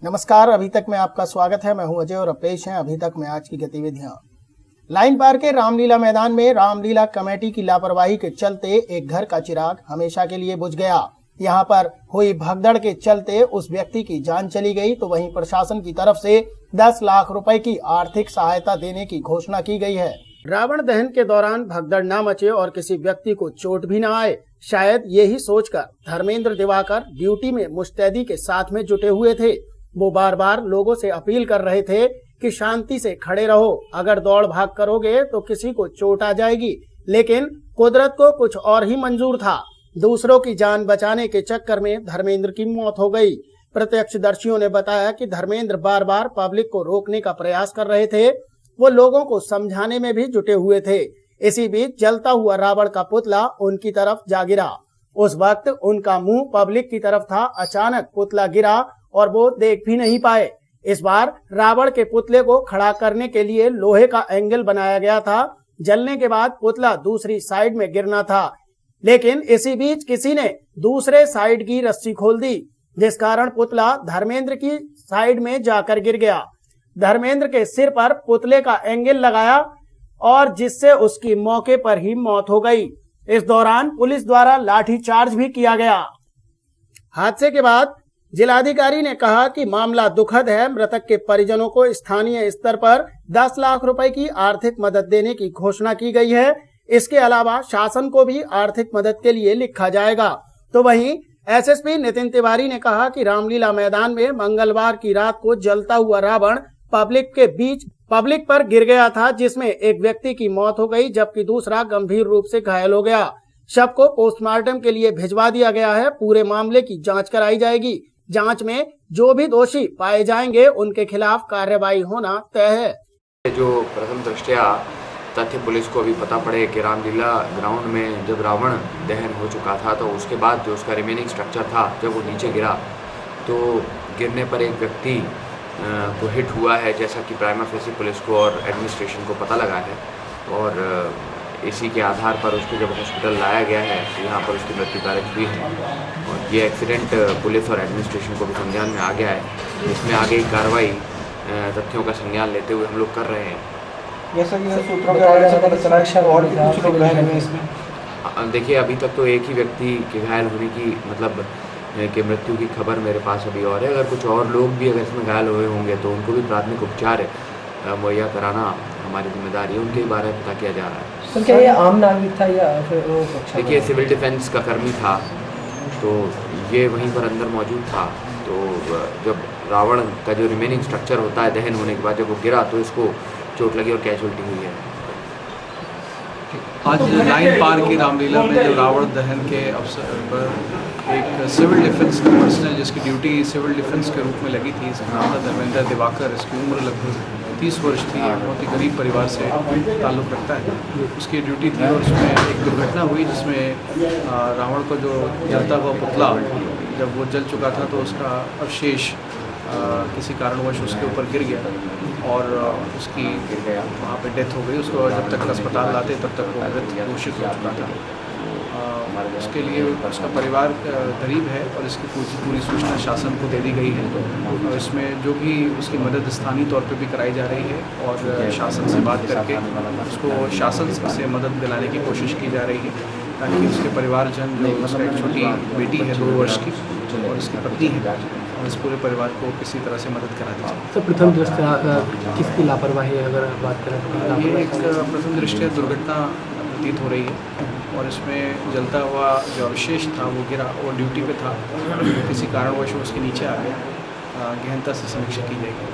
नमस्कार। अभी तक में आपका स्वागत है। मैं हूं अजय और पेश हैं अभी तक में आज की गतिविधियां। लाइन पार के रामलीला मैदान में रामलीला कमेटी की लापरवाही के चलते एक घर का चिराग हमेशा के लिए बुझ गया। यहां पर हुई भगदड़ के चलते उस व्यक्ति की जान चली गई, तो वहीं प्रशासन की तरफ से 10 लाख रुपए की आर्थिक सहायता देने की घोषणा की गई है। रावण दहन के दौरान भगदड़ न मचे और किसी व्यक्ति को चोट भी न आए, शायद यही सोचकर धर्मेंद्र दिवाकर ड्यूटी में मुस्तैदी के साथ में जुटे हुए थे। वो बार बार लोगों से अपील कर रहे थे कि शांति से खड़े रहो, अगर दौड़ भाग करोगे तो किसी को चोट आ जाएगी। लेकिन कुदरत को कुछ और ही मंजूर था। दूसरों की जान बचाने के चक्कर में धर्मेंद्र की मौत हो गई। प्रत्यक्षदर्शियों ने बताया कि धर्मेंद्र बार बार पब्लिक को रोकने का प्रयास कर रहे थे। वो लोगों को समझाने में भी जुटे हुए थे। इसी बीच जलता हुआ रावण का पुतला उनकी तरफ जा गिरा। उस वक्त उनका मुंह पब्लिक की तरफ था। अचानक पुतला गिरा और वो देख भी नहीं पाए। इस बार रावण के पुतले को खड़ा करने के लिए लोहे का एंगल बनाया गया था। जलने के बाद पुतला दूसरी साइड में गिरना था, लेकिन इसी बीच किसी ने दूसरे साइड की रस्सी खोल दी, जिस कारण पुतला धर्मेंद्र की साइड में जाकर गिर गया। धर्मेंद्र के सिर पर पुतले का एंगल लगाया और जिससे उसकी मौके पर ही मौत हो गई। इस दौरान पुलिस द्वारा लाठीचार्ज भी किया गया। हादसे के बाद जिलाधिकारी ने कहा कि मामला दुखद है। मृतक के परिजनों को स्थानीय स्तर पर 10 लाख रुपए की आर्थिक मदद देने की घोषणा की गई है। इसके अलावा शासन को भी आर्थिक मदद के लिए लिखा जाएगा। तो वहीं एसएसपी नितिन तिवारी ने कहा कि रामलीला मैदान में मंगलवार की रात को जलता हुआ रावण पब्लिक पर गिर गया था, जिसमें एक व्यक्ति की मौत हो गई जबकि दूसरा गंभीर रूप से घायल हो गया। शव को पोस्टमार्टम के लिए भिजवा दिया गया है। पूरे मामले की जांच कराई जाएगी। जांच में जो भी दोषी पाए जाएंगे उनके खिलाफ कार्रवाई होना तय है। जो प्रथम दृष्टया तथ्य पुलिस को अभी पता पड़े कि रामलीला ग्राउंड में जब रावण दहन हो चुका था तो उसके बाद जो उसका रिमेनिंग स्ट्रक्चर था, जब वो नीचे गिरा तो गिरने पर एक व्यक्ति को हिट हुआ है, जैसा कि प्राइमा फेसी पुलिस को और एडमिनिस्ट्रेशन को पता लगा है। और इसी के आधार पर उसको जब हॉस्पिटल लाया गया है तो यहाँ पर उसकी मृत्यु दर्ज हुई है। और ये एक्सीडेंट पुलिस और एडमिनिस्ट्रेशन को भी संज्ञान में आ गया है। इसमें आगे की कार्रवाई तथ्यों का संज्ञान लेते हुए हम लोग कर रहे हैं। जैसा कि सूत्रों के हवाले से पता चला है और भी कुछ लोग घायल हुए इसमें। देखिए, अभी तक तो एक ही व्यक्ति के घायल होने की मतलब कि मृत्यु की खबर मेरे पास अभी और है। अगर कुछ और लोग भी अगर इसमें घायल हुए होंगे तो उनको भी प्राथमिक उपचार मुहैया कराना हमारी जिम्मेदारी है। उनके बारे में पता किया जा रहा है। सर, क्या ये आम नागरिक था या फिर देखिए, सिविल डिफेंस का कर्मी था, तो ये वहीं पर अंदर मौजूद था। तो जब रावण का जो रिमेनिंग स्ट्रक्चर होता है दहन होने के बाद जब वो गिरा तो इसको चोट लगी और कैजुअल्टी हुई है। आज लाइन पार की रामलीला में जब रावण दहन के अवसर पर एक सिविल डिफेंस का पर्सनल जिसकी ड्यूटी सिविल डिफेंस के रूप में लगी थी, इसका नाम था धर्मेंद्र दिवाकर। इसकी उम्र लगभग 30 वर्ष थी। बहुत ही गरीब परिवार से ताल्लुक़ रखता है। उसकी ड्यूटी थी और उसमें एक दुर्घटना हुई जिसमें रावण का जो जलता हुआ पुतला जब वो जल चुका था तो उसका अवशेष किसी कारणवश उसके ऊपर गिर गया और उसकी वहाँ पे डेथ हो गई। उसको जब तक अस्पताल लाते तब तक वो मृत घोषित हो चुका था। उसके लिए उसका परिवार गरीब है और इसकी पूरी सूचना शासन को दे दी गई है। और इसमें जो भी उसकी मदद स्थानीय तौर पे भी कराई जा रही है और शासन से बात करके उसको शासन से मदद दिलाने की कोशिश की जा रही है, ताकि उसके परिवारजन जो उसका एक छोटी बेटी है 2 वर्ष की और उसकी पत्नी है और इस पूरे परिवार को किसी तरह से मदद करा दी जाए। सर, प्रथम दृष्टया किसकी लापरवाही है अगर बात करें तो? ये एक प्रथम दृष्टया दुर्घटना प्रतीत हो रही है और इसमें जलता हुआ जो अवशेष था वो गिरा और ड्यूटी पे था, किसी कारणवश वो उसके नीचे आ गया। गहनता से समीक्षा की जाएगी।